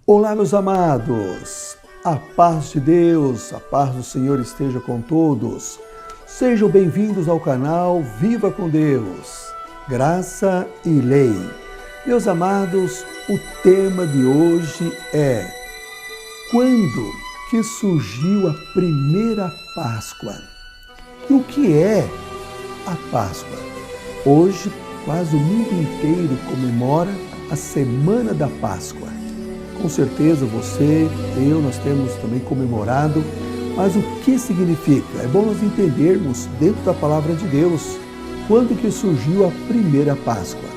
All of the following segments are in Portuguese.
Olá, meus amados, a paz de Deus, a paz do Senhor esteja com todos. Sejam bem-vindos ao canal Viva com Deus, Graça e Lei. Meus amados, o tema de hoje é: quando que surgiu a primeira Páscoa? E o que é a Páscoa? Hoje, quase o mundo inteiro comemora a Semana da Páscoa. Com certeza você, nós temos também comemorado, mas o que significa? É bom nós entendermos dentro da palavra de Deus quando que surgiu a primeira Páscoa.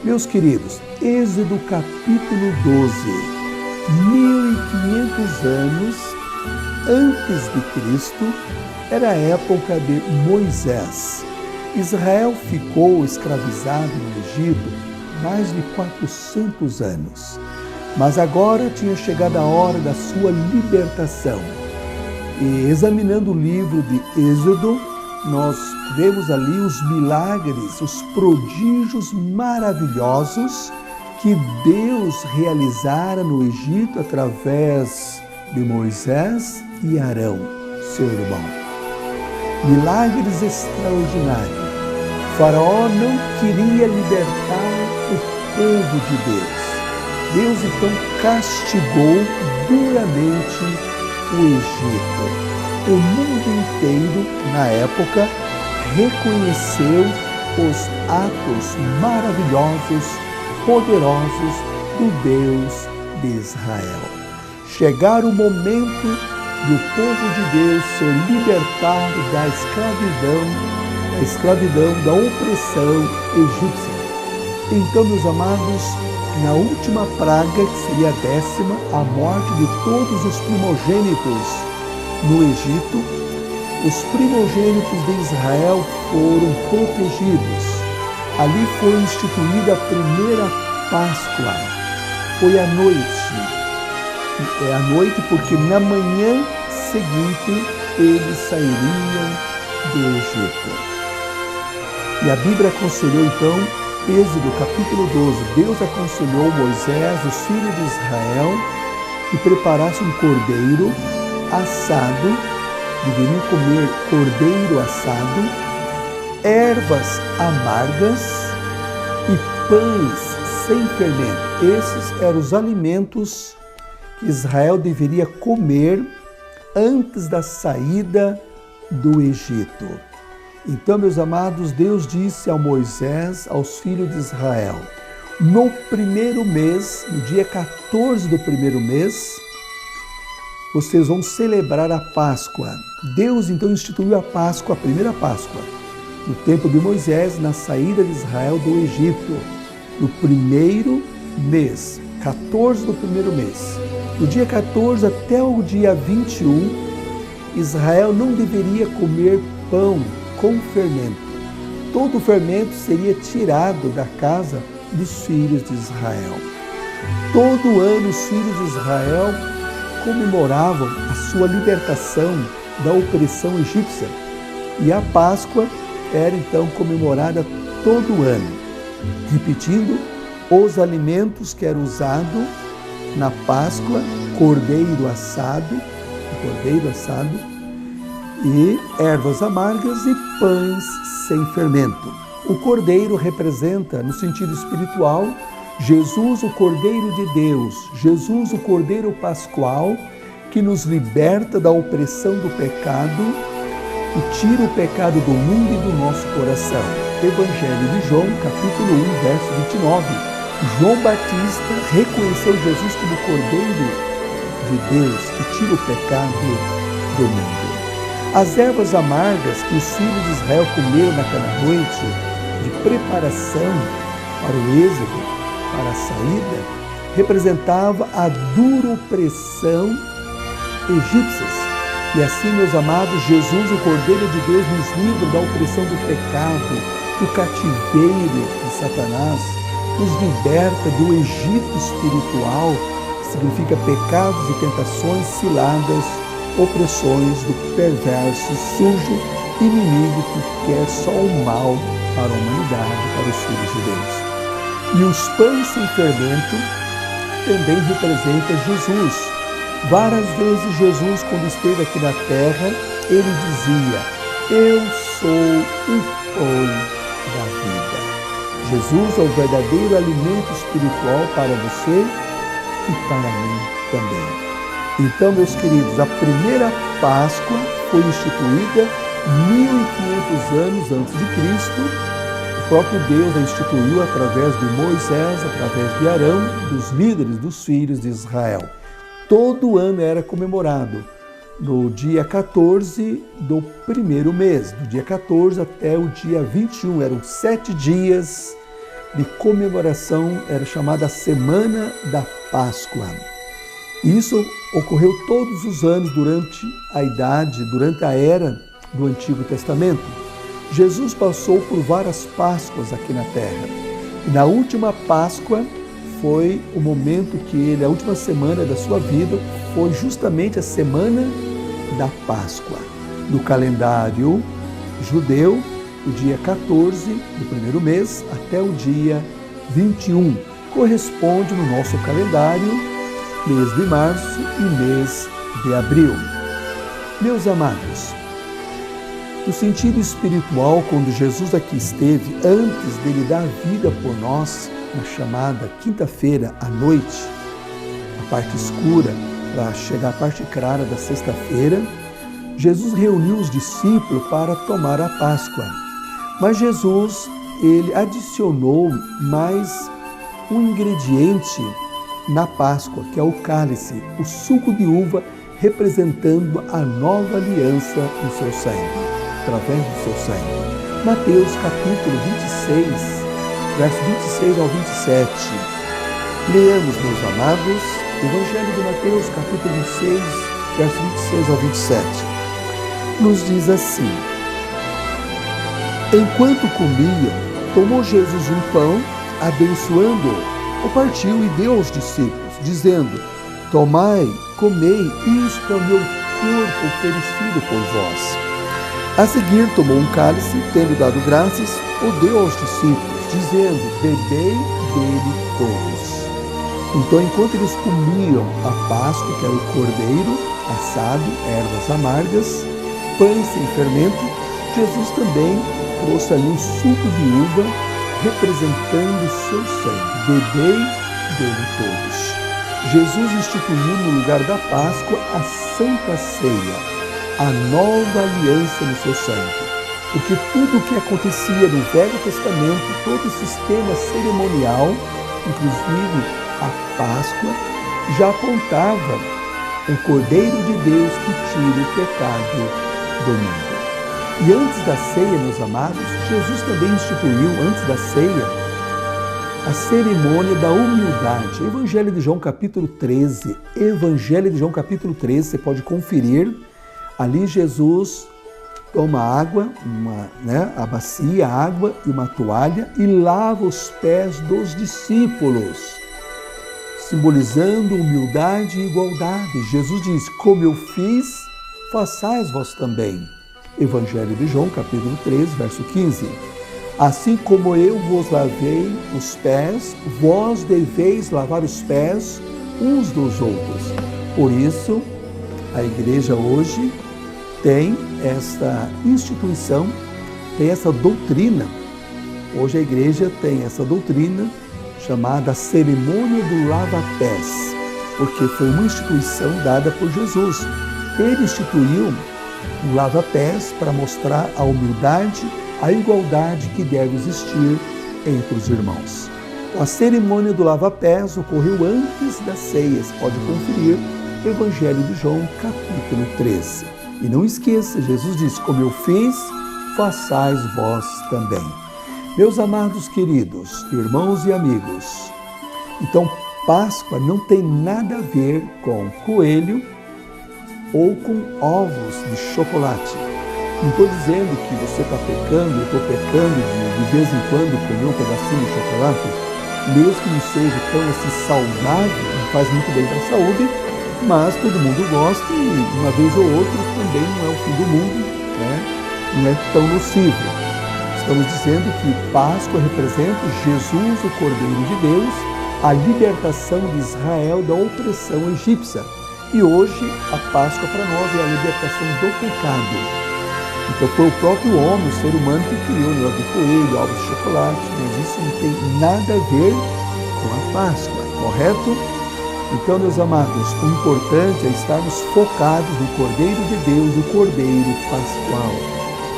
Meus queridos, Êxodo capítulo 12, 1500 anos antes de Cristo, era a época de Moisés. Israel ficou escravizado no Egito mais de 400 anos. Mas agora tinha chegado a hora da sua libertação. E examinando o livro de Êxodo, nós vemos ali os milagres, os prodígios maravilhosos que Deus realizara no Egito através de Moisés e Arão, seu irmão. Milagres extraordinários. O faraó não queria libertar o povo de Deus. Deus então castigou duramente o Egito. O mundo inteiro, na época, reconheceu os atos maravilhosos, poderosos do Deus de Israel. Chegara o momento do povo de Deus ser libertado da escravidão, da opressão egípcia. Então, meus amados, na última praga, que seria a 10ª, a morte de todos os primogênitos no Egito, os primogênitos de Israel foram protegidos. Ali foi instituída a primeira Páscoa. Foi à noite. É à noite porque na manhã seguinte eles sairiam do Egito. E a Bíblia aconselhou então, Êxodo capítulo 12, Deus aconselhou Moisés, os filhos de Israel, que preparasse um cordeiro assado, deveriam comer cordeiro assado, ervas amargas e pães sem fermento. Esses eram os alimentos que Israel deveria comer antes da saída do Egito. Então, meus amados, Deus disse a Moisés, aos filhos de Israel: no primeiro mês, no dia 14 do primeiro mês, vocês vão celebrar a Páscoa. Deus então instituiu a Páscoa, a primeira Páscoa, no tempo de Moisés, na saída de Israel do Egito, no primeiro mês, 14 do primeiro mês. Do dia 14 até o dia 21, Israel não deveria comer pão com fermento. Todo o fermento seria tirado da casa dos filhos de Israel. Todo ano os filhos de Israel comemoravam a sua libertação da opressão egípcia. E a Páscoa era então comemorada todo ano. Repetindo, os alimentos que eram usados na Páscoa: cordeiro assado, e ervas amargas e pães sem fermento. O cordeiro representa, no sentido espiritual, Jesus, o Cordeiro de Deus, Jesus, o Cordeiro Pascual, que nos liberta da opressão do pecado e tira o pecado do mundo e do nosso coração. Evangelho de João, capítulo 1, verso 29. João Batista reconheceu Jesus como Cordeiro de Deus, que tira o pecado do mundo. As ervas amargas que os filhos de Israel comeram naquela noite de preparação para o êxodo, para a saída, representava a dura opressão egípcias. E assim, meus amados, Jesus, o Cordeiro de Deus, nos livra da opressão do pecado, do cativeiro de Satanás, nos liberta do Egito espiritual, que significa pecados e tentações, ciladas, opressões do perverso, sujo, inimigo que quer só o mal para a humanidade, para os filhos de Deus. E os pães sem fermento também representa Jesus. Várias vezes Jesus, quando esteve aqui na terra, ele dizia: eu sou o pão da vida. Jesus é o verdadeiro alimento espiritual para você e para mim também. Então, meus queridos, a primeira Páscoa foi instituída 1500 anos antes de Cristo. O próprio Deus a instituiu através de Moisés, através de Arão, dos líderes dos filhos de Israel. Todo ano era comemorado no dia 14 do primeiro mês, do dia 14 até o dia 21. Eram 7 dias de comemoração, era chamada Semana da Páscoa. Isso ocorreu todos os anos durante a era do Antigo Testamento. Jesus passou por várias Páscoas aqui na Terra. E na última Páscoa foi o momento que a última semana da sua vida, foi justamente a Semana da Páscoa. No calendário judeu, o dia 14 do primeiro mês até o dia 21. Corresponde no nosso calendário mês de março e mês de abril. Meus amados, no sentido espiritual, quando Jesus aqui esteve, antes dele dar vida por nós, na chamada quinta-feira à noite, a parte escura, para chegar à parte clara da sexta-feira, Jesus reuniu os discípulos para tomar a Páscoa. Mas Jesus, ele adicionou mais um ingrediente na Páscoa, que é o cálice, o suco de uva, representando a nova aliança no seu sangue, através do seu sangue. Mateus capítulo 26, verso 26 ao 27. Leamos, meus amados, Evangelho de Mateus capítulo 26, verso 26 ao 27. Nos diz assim: enquanto comiam, tomou Jesus um pão, abençoando-o, o partiu e deu aos discípulos, dizendo: tomai, comei, isto é o meu corpo oferecido por vós. A seguir tomou um cálice, tendo dado graças, o deu aos discípulos, dizendo: bebei dele todos. Então, enquanto eles comiam a Páscoa, que era o cordeiro assado, ervas amargas, pães sem fermento, Jesus também trouxe ali um suco de uva, representando o seu sangue. Bebei dele todos. Jesus instituiu no lugar da Páscoa a Santa Ceia, a nova aliança no seu sangue. Porque tudo o que acontecia no Velho Testamento, todo o sistema cerimonial, inclusive a Páscoa, já apontava o Cordeiro de Deus que tira o pecado do mundo. E antes da ceia, meus amados, Jesus também instituiu, antes da ceia, a cerimônia da humildade. Evangelho de João capítulo 13. Evangelho de João capítulo 13, você pode conferir. Ali Jesus toma água, a bacia, a água e uma toalha e lava os pés dos discípulos, simbolizando humildade e igualdade. Jesus diz: como eu fiz, façais vós também. Evangelho de João, capítulo 13, verso 15. Assim como eu vos lavei os pés, vós deveis lavar os pés uns dos outros. Por isso, a igreja hoje tem essa instituição, tem essa doutrina. Hoje a igreja tem essa doutrina chamada cerimônia do lava-pés, porque foi uma instituição dada por Jesus. Ele instituiu o lava-pés para mostrar a humildade, a igualdade que deve existir entre os irmãos. A cerimônia do lava-pés ocorreu antes da ceia. Você pode conferir Evangelho de João, capítulo 13. E não esqueça, Jesus disse: como eu fiz, façais vós também. Meus amados queridos, irmãos e amigos, então Páscoa não tem nada a ver com coelho ou com ovos de chocolate. Não estou dizendo que você está pecando, eu estou pecando de vez em quando comer um pedacinho de chocolate, mesmo que não seja tão assim saudável, não faz muito bem para a saúde, mas todo mundo gosta e uma vez ou outra também não é o fim do mundo, não é tão nocivo. Estamos dizendo que Páscoa representa Jesus, o Cordeiro de Deus, a libertação de Israel da opressão egípcia. E hoje a Páscoa para nós é a libertação do pecado. Então foi o próprio homem, o ser humano, que criou o ovo de coelho, ovos de chocolate, mas isso não tem nada a ver com a Páscoa, correto? Então, meus amados, o importante é estarmos focados no Cordeiro de Deus, o Cordeiro Pascual.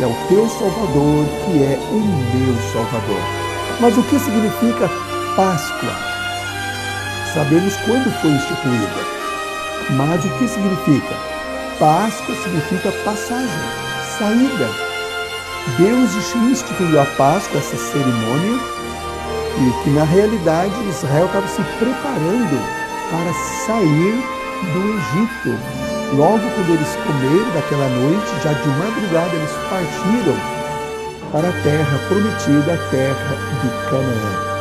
É o teu Salvador, que é o meu Salvador. Mas o que significa Páscoa? Sabemos quando foi instituída. Mas o que significa? Páscoa significa passagem, saída. Deus instituiu a Páscoa, essa cerimônia, e que na realidade Israel estava se preparando para sair do Egito. Logo quando eles comeram daquela noite, já de madrugada eles partiram para a terra prometida, a terra de Canaã.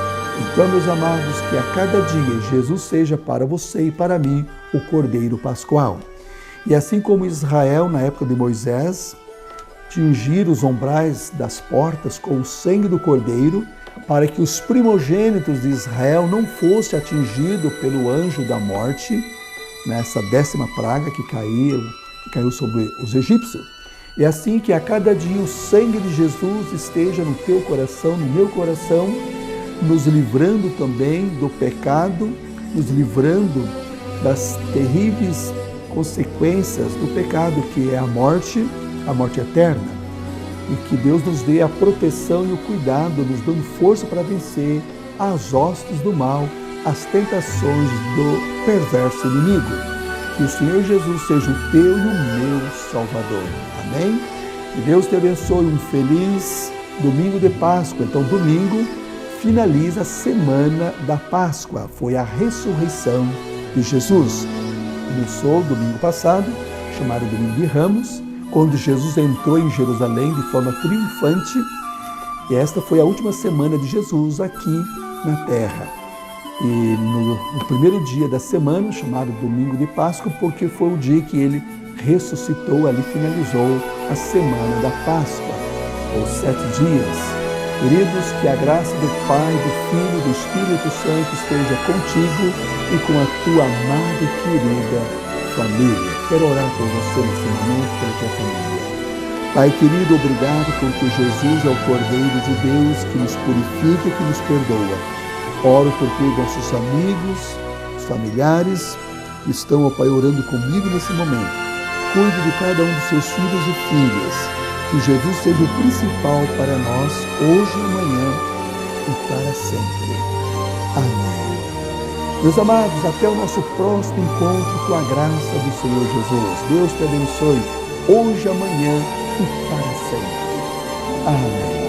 Então, meus amados, que a cada dia Jesus seja para você e para mim o Cordeiro Pascual. E assim como Israel, na época de Moisés, tingiram os umbrais das portas com o sangue do Cordeiro, para que os primogênitos de Israel não fossem atingidos pelo anjo da morte, nessa 10ª praga que caiu sobre os egípcios. É assim que a cada dia o sangue de Jesus esteja no teu coração, no meu coração, nos livrando também do pecado, nos livrando das terríveis consequências do pecado, que é a morte eterna. E que Deus nos dê a proteção e o cuidado, nos dando força para vencer as hostes do mal, as tentações do perverso inimigo. Que o Senhor Jesus seja o teu e o meu Salvador. Amém? Que Deus te abençoe. Um feliz domingo de Páscoa. Então, domingo finaliza a semana da Páscoa. Foi a ressurreição de Jesus. Começou domingo passado, chamado Domingo de Ramos, quando Jesus entrou em Jerusalém de forma triunfante. E esta foi a última semana de Jesus aqui na terra. E no primeiro dia da semana, chamado Domingo de Páscoa, porque foi o dia que ele ressuscitou, ali finalizou a semana da Páscoa, os 7 dias. Queridos, que a graça do Pai, do Filho e do Espírito Santo esteja contigo e com a tua amada e querida família. Quero orar por você nesse momento, pela tua família. Pai querido, obrigado porque Jesus é o Cordeiro de Deus que nos purifica e que nos perdoa. Oro por todos nossos amigos, os familiares que estão, ó Pai, orando comigo nesse momento. Cuide de cada um dos seus filhos e filhas. Que Jesus seja o principal para nós, hoje e amanhã e para sempre. Amém. Meus amados, até o nosso próximo encontro com a graça do Senhor Jesus. Deus te abençoe, hoje, amanhã e para sempre. Amém.